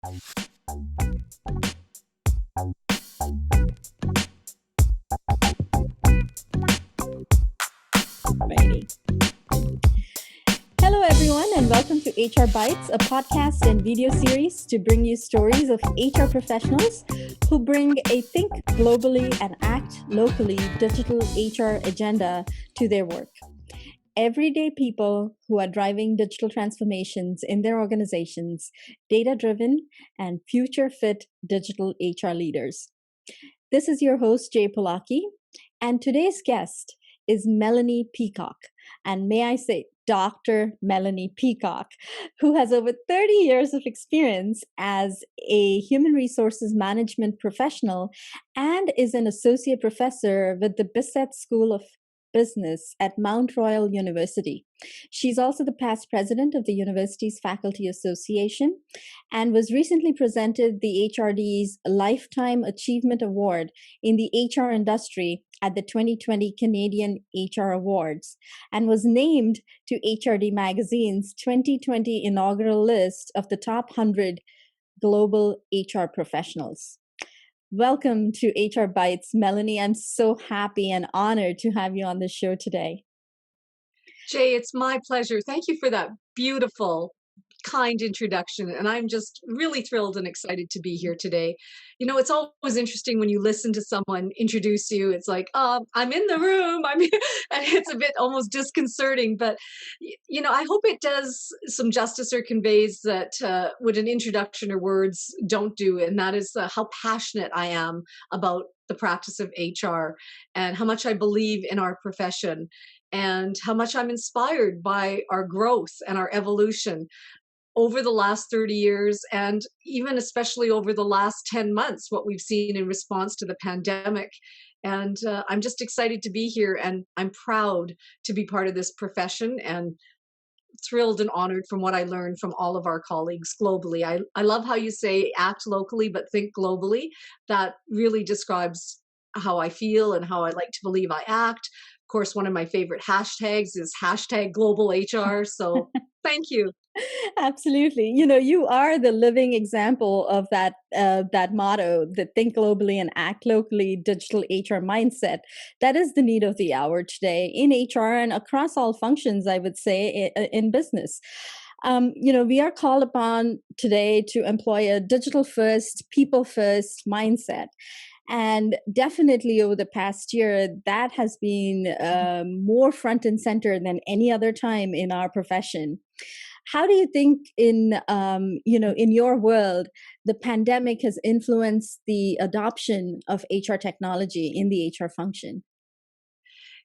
Alrighty. Hello, everyone, and welcome to HR Bytes, a podcast and video series to bring you stories of HR professionals who bring a think globally and act locally digital HR agenda to their work. Everyday people who are driving digital transformations in their organizations, data-driven and future-fit digital HR leaders. This is your host, Jay Polaki, and today's guest is Melanie Peacock. And may I say, Dr. Melanie Peacock, who has over 30 years of experience as a human resources management professional and is an associate professor with the Bissett School of Business at Mount Royal University. She's also the past president of the university's Faculty Association and was recently presented the HRD's Lifetime Achievement Award in the HR industry at the 2020 Canadian HR Awards and was named to HRD Magazine's 2020 inaugural list of the top 100 global HR professionals. Welcome to HR Bytes, Melanie. I'm so happy and honored to have you on the show today. Jay, it's my pleasure. Thank you for that beautiful, kind introduction. And I'm just really thrilled and excited to be here today. You know, it's always interesting when you listen to someone introduce you. It's like, I'm in the room. I mean, and it's a bit almost disconcerting. But, you know, I hope it does some justice or conveys that what an introduction or words don't do. And that is how passionate I am about the practice of HR and how much I believe in our profession and how much I'm inspired by our growth and our evolution over the last 30 years, and even especially over the last 10 months, what we've seen in response to the pandemic. And I'm just excited to be here, and I'm proud to be part of this profession and thrilled and honored from what I learned from all of our colleagues globally. I love how you say act locally, but think globally. That really describes how I feel and how I like to believe I act. Of course, one of my favorite hashtags is hashtag global HR. So thank you. Absolutely. You know, you are the living example of that motto, the think globally and act locally digital HR mindset. That is the need of the hour today in HR and across all functions, I would say, in business. You know, we are called upon today to employ a digital first, people first mindset. And definitely over the past year, that has been more front and center than any other time in our profession. How do you think in your world, the pandemic has influenced the adoption of HR technology in the HR function?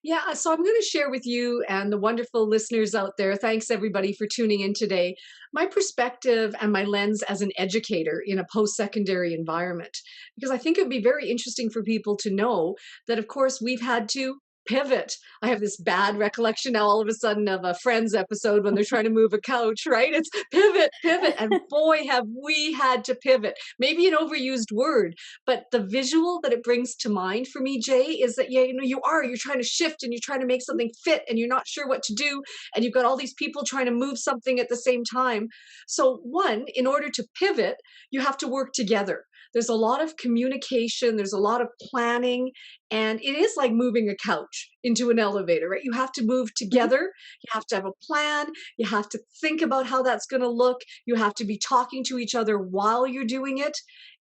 Yeah, so I'm going to share with you and the wonderful listeners out there. Thanks everybody for tuning in today. My perspective and my lens as an educator in a post-secondary environment, because I think it would be very interesting for people to know that, of course, we've had to pivot. I have this bad recollection now all of a sudden of a Friends episode when they're trying to move a couch, right? It's pivot, pivot. And boy, have we had to pivot. Maybe an overused word, but the visual that it brings to mind for me, Jay, is that, yeah, you know, you're trying to shift and you're trying to make something fit and you're not sure what to do. And you've got all these people trying to move something at the same time. So one, in order to pivot, you have to work together. There's a lot of communication, there's a lot of planning, and it is like moving a couch into an elevator, right? You have to move together, you have to have a plan, you have to think about how that's going to look, you have to be talking to each other while you're doing it.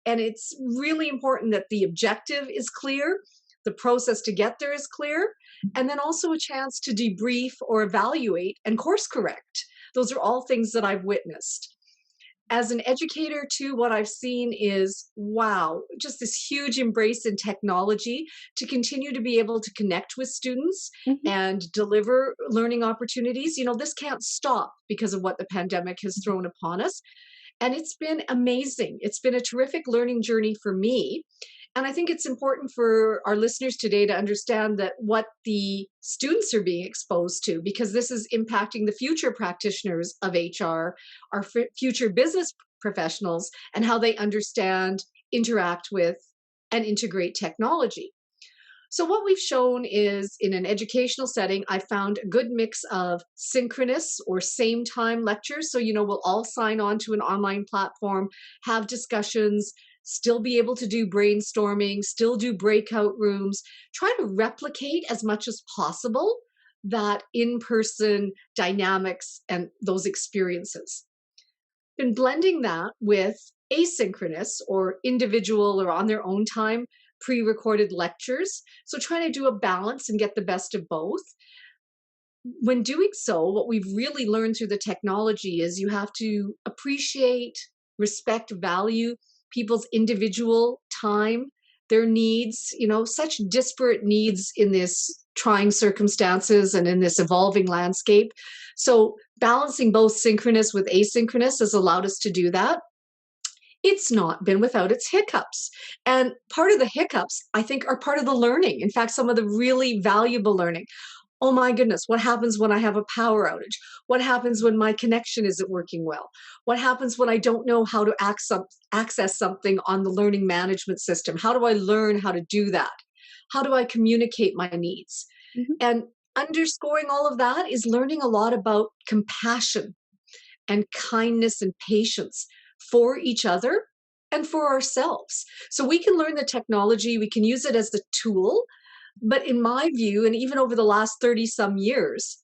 And it's really important that the objective is clear, the process to get there is clear, and then also a chance to debrief or evaluate and course correct. Those are all things that I've witnessed. As an educator too, what I've seen is, wow, just this huge embrace in technology to continue to be able to connect with students and deliver learning opportunities. You know, this can't stop because of what the pandemic has thrown upon us. And it's been amazing. It's been a terrific learning journey for me. And I think it's important for our listeners today to understand that what the students are being exposed to, because this is impacting the future practitioners of HR, our future business professionals, and how they understand, interact with, and integrate technology. So, what we've shown is in an educational setting, I found a good mix of synchronous or same time lectures. So, we'll all sign on to an online platform, have discussions, still be able to do brainstorming, still do breakout rooms, try to replicate as much as possible that in person dynamics and those experiences. Been blending that with asynchronous or individual or on their own time pre recorded lectures. So, trying to do a balance and get the best of both. When doing so, what we've really learned through the technology is you have to appreciate, respect, value people's individual time, their needs, such disparate needs in this trying circumstances and in this evolving landscape. So, balancing both synchronous with asynchronous has allowed us to do that. It's not been without its hiccups. And part of the hiccups, I think, are part of the learning. In fact, some of the really valuable learning. Oh my goodness, what happens when I have a power outage? What happens when my connection isn't working well? What happens when I don't know how to access something on the learning management system? How do I learn how to do that? How do I communicate my needs? Mhm. And underscoring all of that is learning a lot about compassion and kindness and patience for each other and for ourselves. So we can learn the technology, we can use it as the tool, but in my view, and even over the last 30 some years,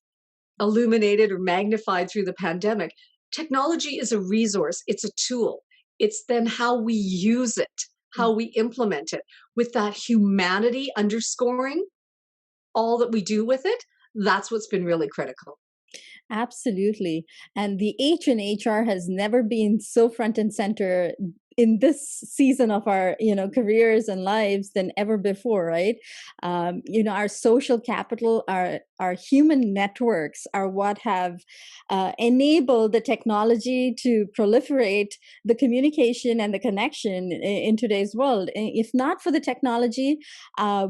illuminated or magnified through the pandemic, technology is a resource, it's a tool. It's then how we use it, how we implement it, with that humanity underscoring all that we do with it. That's what's been really critical. Absolutely. And the H in HR has never been so front and center in this season of our, careers and lives than ever before, right? Our social capital, our human networks are what have enabled the technology to proliferate the communication and the connection in today's world. If not for the technology,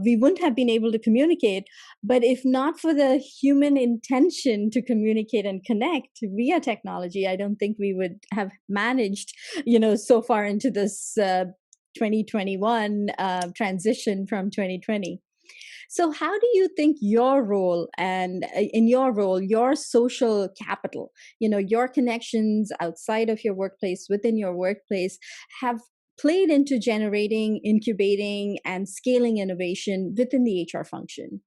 we wouldn't have been able to communicate. But if not for the human intention to communicate and connect via technology, I don't think we would have managed, so far into this 2021 transition from 2020. So, how do you think your role and in your role, your social capital, your connections outside of your workplace, within your workplace, have played into generating, incubating, and scaling innovation within the HR function?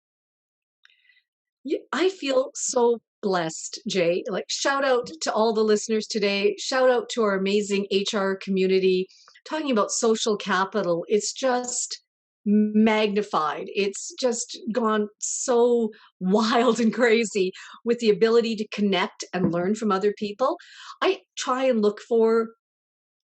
I feel so blessed, Jay. Like, shout out to all the listeners today. Shout out to our amazing HR community. Talking about social capital, it's just magnified. It's just gone so wild and crazy with the ability to connect and learn from other people. I try and look for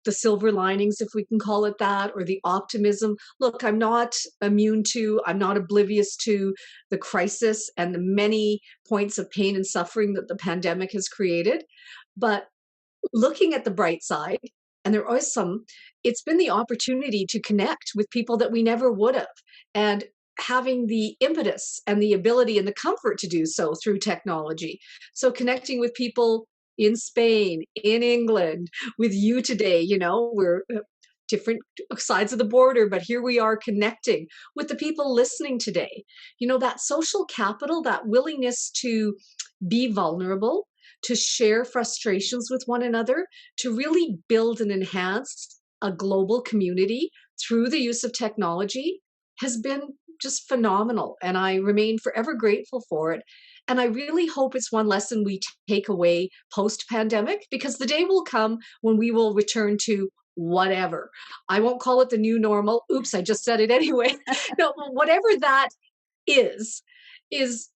the silver linings, if we can call it that, or the optimism. Look, I'm not oblivious to the crisis and the many points of pain and suffering that the pandemic has created. But looking at the bright side, and there are some, it's been the opportunity to connect with people that we never would have. And having the impetus and the ability and the comfort to do so through technology. So connecting with people in Spain, in England, with you today, we're different sides of the border, but here we are connecting with the people listening today. That social capital, that willingness to be vulnerable, to share frustrations with one another, to really build and enhance a global community through the use of technology has been just phenomenal. And I remain forever grateful for it. And I really hope it's one lesson we take away post pandemic, because the day will come when we will return to whatever. I won't call it the new normal. Oops, I just said it anyway. No, whatever that is, is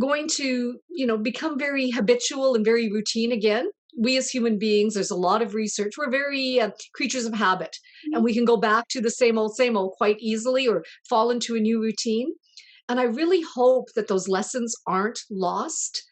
going to, become very habitual and very routine again. We as human beings, there's a lot of research. We're very creatures of habit, and we can go back to the same old quite easily, or fall into a new routine. And I really hope that those lessons aren't lost.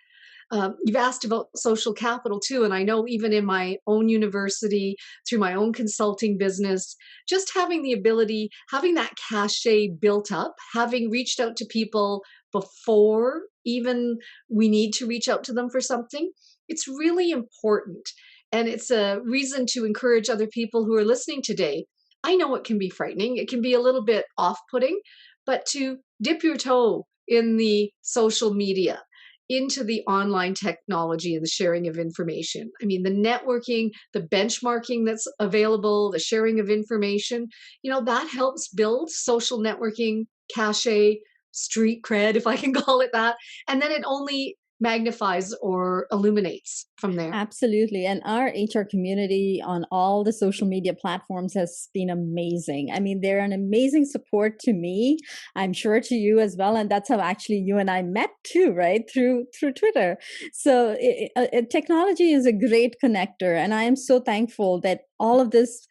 You've asked about social capital too, and I know even in my own university, through my own consulting business, just having the ability, having that cachet built up, having reached out to people before even we need to reach out to them for something, it's really important. And it's a reason to encourage other people who are listening today. I know it can be frightening, it can be a little bit off putting, but to dip your toe in the social media, into the online technology and the sharing of information. I mean, the networking, the benchmarking that's available, the sharing of information, that helps build social networking cachet, street cred, if I can call it that. And then it only magnifies or illuminates from there. Absolutely. And our HR community on all the social media platforms has been amazing. I mean, they're an amazing support to me. I'm sure to you as well. And that's how actually you and I met too, right? Through Twitter. So technology is a great connector. And I am so thankful that all of this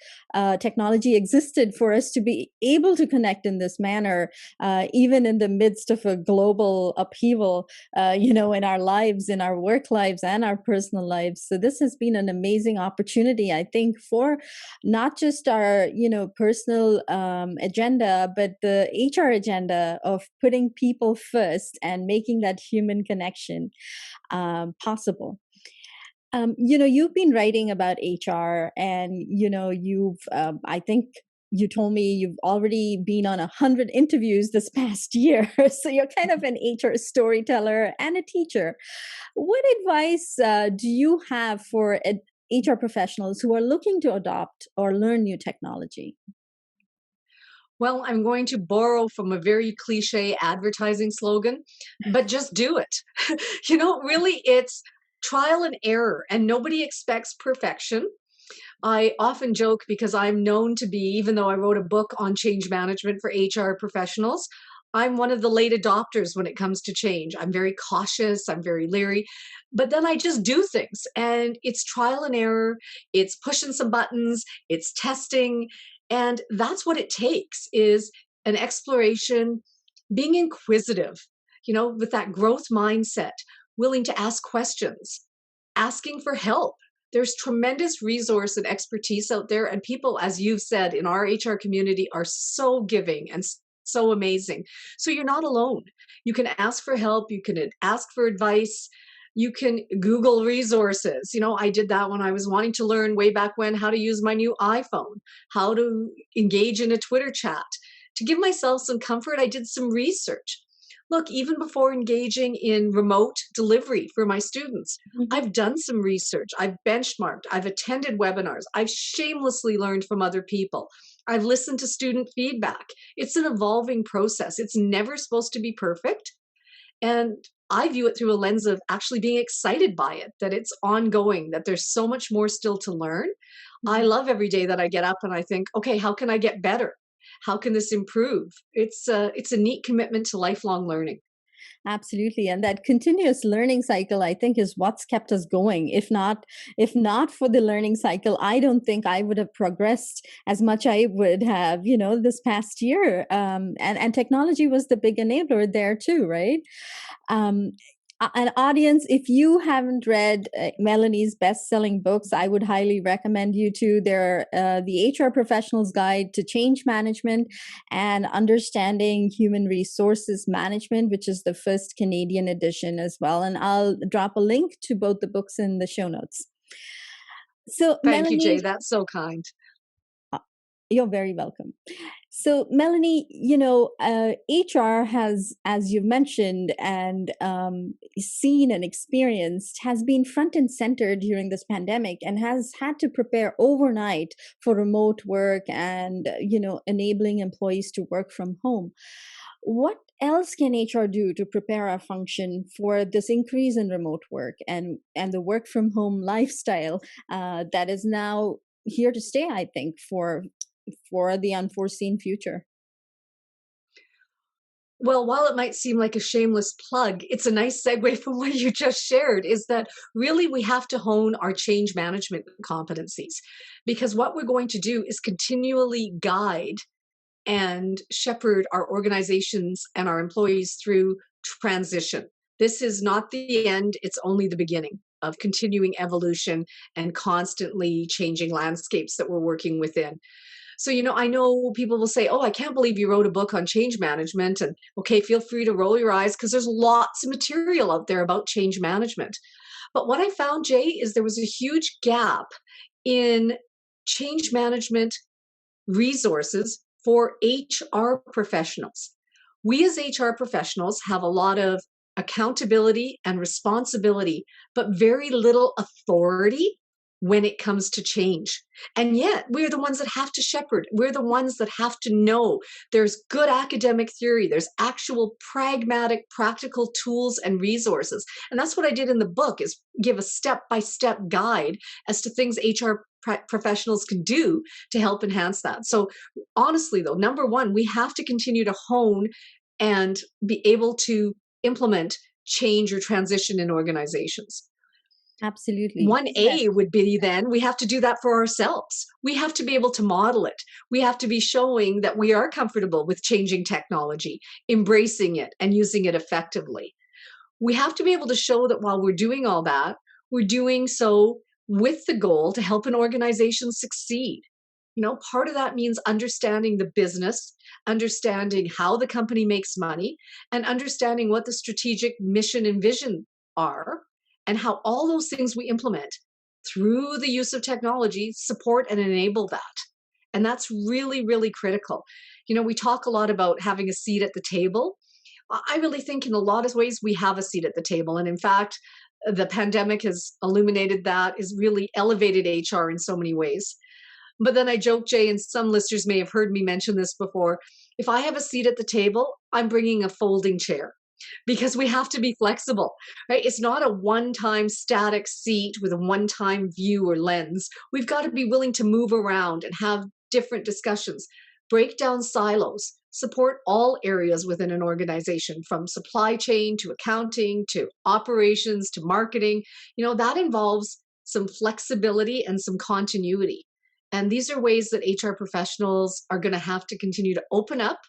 technology existed for us to be able to connect in this manner, even in the midst of a global upheaval, in our lives, in our work lives and our personal lives. So this has been an amazing opportunity, I think, for not just our, personal agenda, but the HR agenda of putting people first and making that human connection possible. You've been writing about HR, and I think you told me you've already been on 100 interviews this past year. So you're kind of an HR storyteller and a teacher. What advice do you have for HR professionals who are looking to adopt or learn new technology? Well, I'm going to borrow from a very cliche advertising slogan, but just do it. Really, it's trial and error, and nobody expects perfection. I often joke because I'm known to be, even though I wrote a book on change management for HR professionals, I'm one of the late adopters when it comes to change. I'm very cautious, I'm very leery, but then I just do things, and it's trial and error, it's pushing some buttons, it's testing, and that's what it takes is an exploration, being inquisitive, with that growth mindset, willing to ask questions, asking for help. There's tremendous resource and expertise out there, and people, as you've said, in our HR community are so giving and so amazing. So you're not alone. You can ask for help, you can ask for advice, you can Google resources. I did that when I was wanting to learn way back when how to use my new iPhone, how to engage in a Twitter chat. To give myself some comfort, I did some research. Look, even before engaging in remote delivery for my students, Mhm. I've done some research. I've benchmarked. I've attended webinars. I've shamelessly learned from other people. I've listened to student feedback. It's an evolving process. It's never supposed to be perfect. And I view it through a lens of actually being excited by it, that it's ongoing, that there's so much more still to learn. I Mhm. love every day that I get up and I think, okay, how can I get better? How can this improve? It's a neat commitment to lifelong learning. Absolutely. And that continuous learning cycle, I think, is what's kept us going. If not for the learning cycle, I don't think I would have progressed as much I would have, this past year. And technology was the big enabler there too, right? Um, an audience, if you haven't read Melanie's best-selling books, I would highly recommend you to. They're the HR Professional's Guide to Change Management and Understanding Human Resources Management, which is the first Canadian edition as well. And I'll drop a link to both the books in the show notes. So, Thank you, Jay. Melanie, That's so kind. you're very welcome. So, Melanie, HR has, as you mentioned, and seen and experienced, has been front and center during this pandemic and has had to prepare overnight for remote work and, enabling employees to work from home. What else can HR do to prepare our function for this increase in remote work and the work from home lifestyle that is now here to stay, I think, for the unforeseen future? Well, while it might seem like a shameless plug, it's a nice segue from what you just shared is that really we have to hone our change management competencies because what we're going to do is continually guide and shepherd our organizations and our employees through transition. This is not the end, it's only the beginning of continuing evolution and constantly changing landscapes that we're working within. So, I know people will say, oh, I can't believe you wrote a book on change management. And okay, feel free to roll your eyes because there's lots of material out there about change management. But what I found, Jay, is there was a huge gap in change management resources for HR professionals. We as HR professionals have a lot of accountability and responsibility, but very little authority when it comes to change. And yet, we're the ones that have to shepherd. We're the ones that have to know there's good academic theory, there's actual pragmatic, practical tools and resources. And that's what I did in the book, is give a step-by-step guide as to things HR professionals can do to help enhance that. So honestly, though, number one, we have to continue to hone and be able to implement change or transition in organizations. Absolutely. Yes. 1A would be then we have to do that for ourselves. We have to be able to model it. We have to be showing that we are comfortable with changing technology, embracing it, and using it effectively. We have to be able to show that while we're doing all that, we're doing so with the goal to help an organization succeed. Part of that means understanding the business, understanding how the company makes money, and understanding what the strategic mission and vision are, and how all those things we implement through the use of technology support and enable that. And that's really, really critical. We talk a lot about having a seat at the table. I really think in a lot of ways we have a seat at the table. And in fact, the pandemic has illuminated that, has really elevated HR in so many ways. But then I joke, Jay, and some listeners may have heard me mention this before. If I have a seat at the table, I'm bringing a folding chair because we have to be flexible, right? It's not a one-time static seat with a one-time view or lens. We've got to be willing to move around and have different discussions, break down silos, support all areas within an organization, from supply chain to accounting to operations to marketing. That involves some flexibility and some continuity. And these are ways that HR professionals are going to have to continue to open up,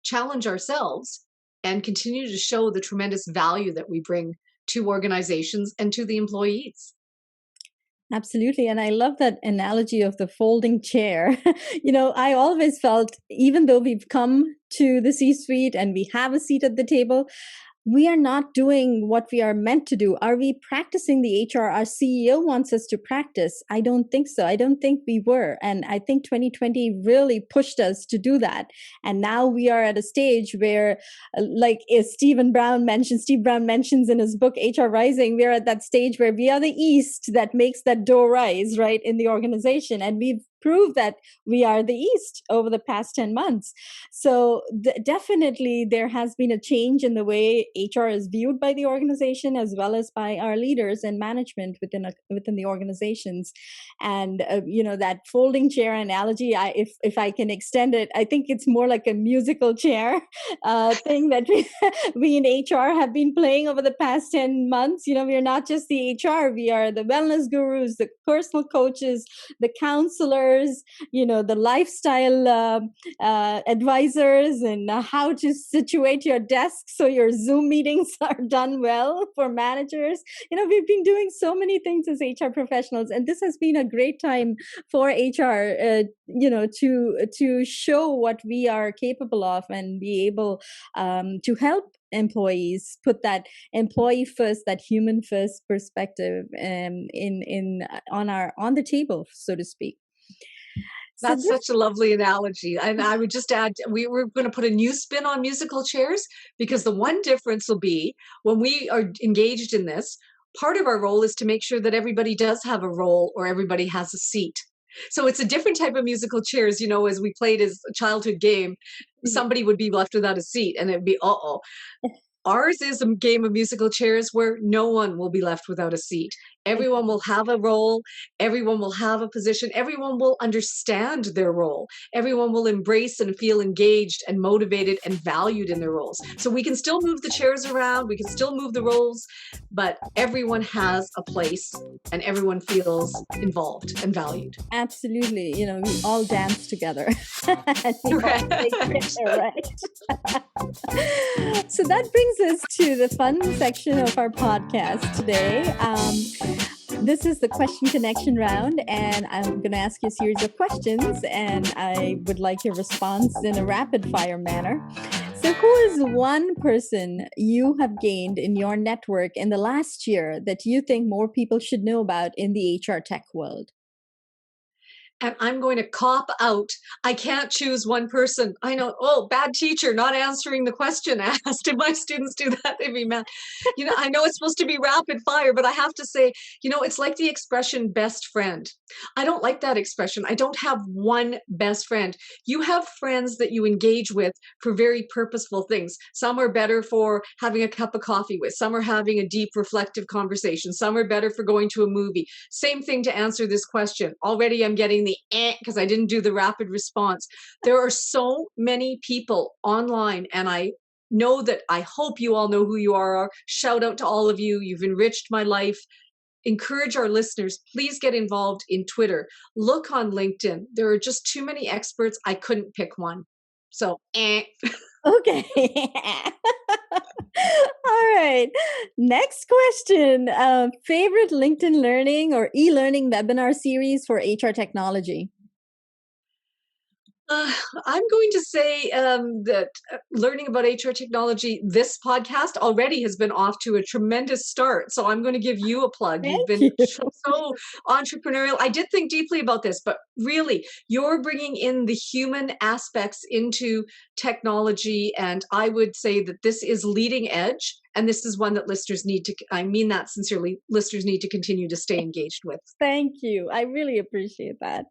challenge ourselves, and continue to show the tremendous value that we bring to organizations and to the employees. Absolutely. And I love that analogy of the folding chair. I always felt, even though we've come to the C-suite and we have a seat at the table, we are not doing what we are meant to do. Are we practicing the HR our CEO wants us to practice? I don't think so. I don't think we were. And I think 2020 really pushed us to do that. And now we are at a stage where, like Steve Brown mentions in his book, HR Rising, we are at that stage where we are the yeast that makes that dough rise, right, in the organization. And we've proved that we are the yeast over the past 10 months. So definitely there has been a change in the way HR is viewed by the organization, as well as by our leaders and management within the organizations. And that folding chair analogy, if I can extend it, I think it's more like a musical chair thing that we in HR have been playing over the past 10 months. We are not just the HR, we are the wellness gurus, the personal coaches, the counselors, the lifestyle advisors, and how to situate your desk so your Zoom meetings are done well for managers. We've been doing so many things as HR professionals, and this has been a great time for HR, to show what we are capable of and be able to help employees put that employee first, that human first perspective on the table, so to speak. That's such a lovely analogy. And I would just add, we're going to put a new spin on musical chairs, because the one difference will be when we are engaged in this, part of our role is to make sure that everybody does have a role or everybody has a seat. So it's a different type of musical chairs. As we played as a childhood game, somebody would be left without a seat and it'd be, uh-oh. Ours is a game of musical chairs where no one will be left without a seat. Everyone will have a role. Everyone will have a position. Everyone will understand their role. Everyone will embrace and feel engaged and motivated and valued in their roles. So we can still move the chairs around. We can still move the roles, but everyone has a place and everyone feels involved and valued. Absolutely. We all dance together. And we all take care, right? So that brings us to the fun section of our podcast today. This is the question connection round, and I'm going to ask you a series of questions, and I would like your response in a rapid fire manner. So who is one person you have gained in your network in the last year that you think more people should know about in the HR tech world? and I'm going to cop out. I can't choose one person. I know, oh, bad teacher, not answering the question asked. If my students do that, they'd be mad. I know it's supposed to be rapid fire, but I have to say, it's like the expression best friend. I don't like that expression. I don't have one best friend. You have friends that you engage with for very purposeful things. Some are better for having a cup of coffee with. Some are having a deep reflective conversation. Some are better for going to a movie. Same thing to answer this question. Already I'm getting the because I didn't do the rapid response. There are so many people online, and I know that I hope you all know who you are. Shout out to all of you. You've enriched my life. Encourage our listeners, please get involved in Twitter. Look on LinkedIn. There are just too many experts. I couldn't pick one. So, Okay. All right. Next question. Favorite LinkedIn learning or e-learning webinar series for HR technology? I'm going to say that learning about HR technology, this podcast already has been off to a tremendous start. So I'm going to give you a plug. You've been Thank you. so entrepreneurial. I did think deeply about this, but really, you're bringing in the human aspects into technology. And I would say that this is leading edge. And this is one that listeners need to, I mean that sincerely, listeners need to continue to stay engaged with. Thank you. I really appreciate that.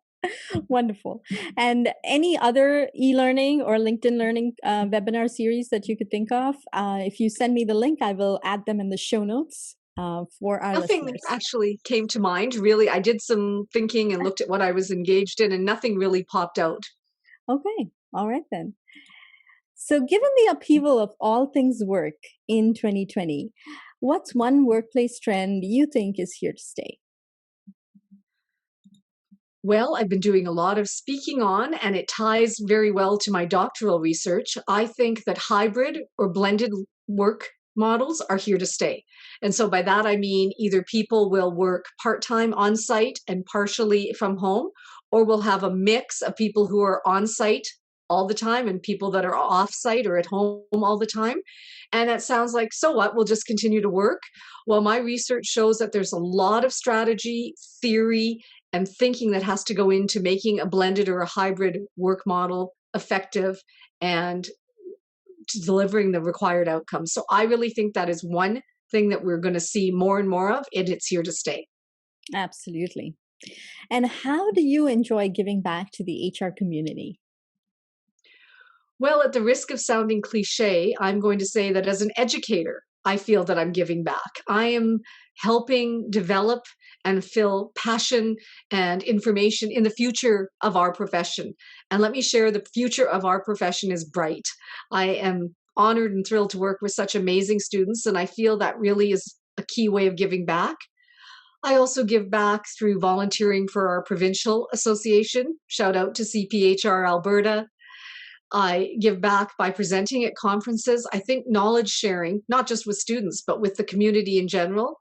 Wonderful. And any other e-learning or LinkedIn learning webinar series that you could think of? If you send me the link, I will add them in the show notes for our Nothing listeners. actually came to mind, really. I did some thinking and looked at what I was engaged in, and nothing really popped out. Okay. All right then. So given the upheaval of all things work in 2020, what's one workplace trend you think is here to stay? Well, I've been doing a lot of speaking on, and it ties very well to my doctoral research. I think that hybrid or blended work models are here to stay. And so by that, I mean either people will work part-time on site and partially from home, or we'll have a mix of people who are on site all the time and people that are off site or at home all the time. And it sounds like, so what? We'll just continue to work. Well, my research shows that there's a lot of strategy, theory, and thinking that has to go into making a blended or a hybrid work model effective and delivering the required outcomes. So I really think that is one thing that we're going to see more and more of, and it's here to stay. Absolutely. And how do you enjoy giving back to the HR community? Well, at the risk of sounding cliche, I'm going to say that as an educator, I feel that I'm giving back. I am helping develop and fill passion and information in the future of our profession. And let me share, the future of our profession is bright. I am honored and thrilled to work with such amazing students, and I feel that really is a key way of giving back. I also give back through volunteering for our provincial association. Shout out to CPHR Alberta. I give back by presenting at conferences. I think knowledge sharing, not just with students, but with the community in general,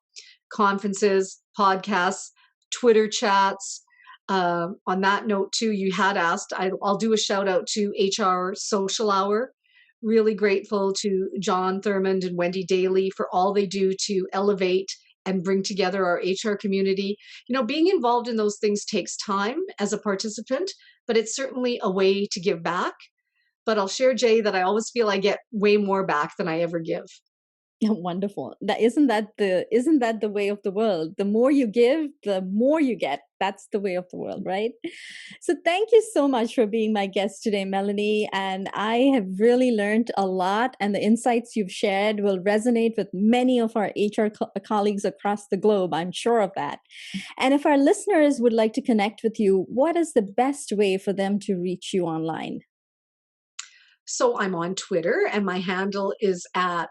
conferences, podcasts, Twitter chats. On that note, too, you had asked, I'll do a shout out to HR Social Hour. Really grateful to John Thurmond and Wendy Daly for all they do to elevate and bring together our HR community. Being involved in those things takes time as a participant, but it's certainly a way to give back. But I'll share, Jay, that I always feel I get way more back than I ever give. Wonderful. Isn't that the way of the world? The more you give, the more you get. That's the way of the world, right? So thank you so much for being my guest today, Melanie. And I have really learned a lot, and the insights you've shared will resonate with many of our HR colleagues across the globe. I'm sure of that. And if our listeners would like to connect with you, what is the best way for them to reach you online? So I'm on Twitter, and my handle is at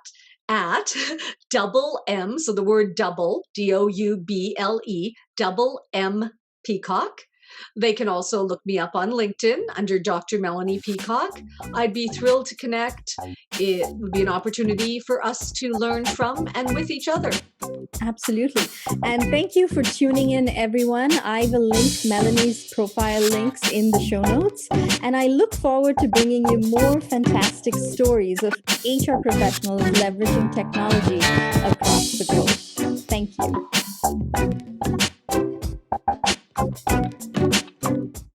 double M, so the word double, DOUBLE, double M Peacock. They can also look me up on LinkedIn under Dr. Melanie Peacock. I'd be thrilled to connect. It would be an opportunity for us to learn from and with each other. Absolutely. And thank you for tuning in, everyone. I will link Melanie's profile links in the show notes. And I look forward to bringing you more fantastic stories of HR professionals leveraging technology across the globe. Thank you.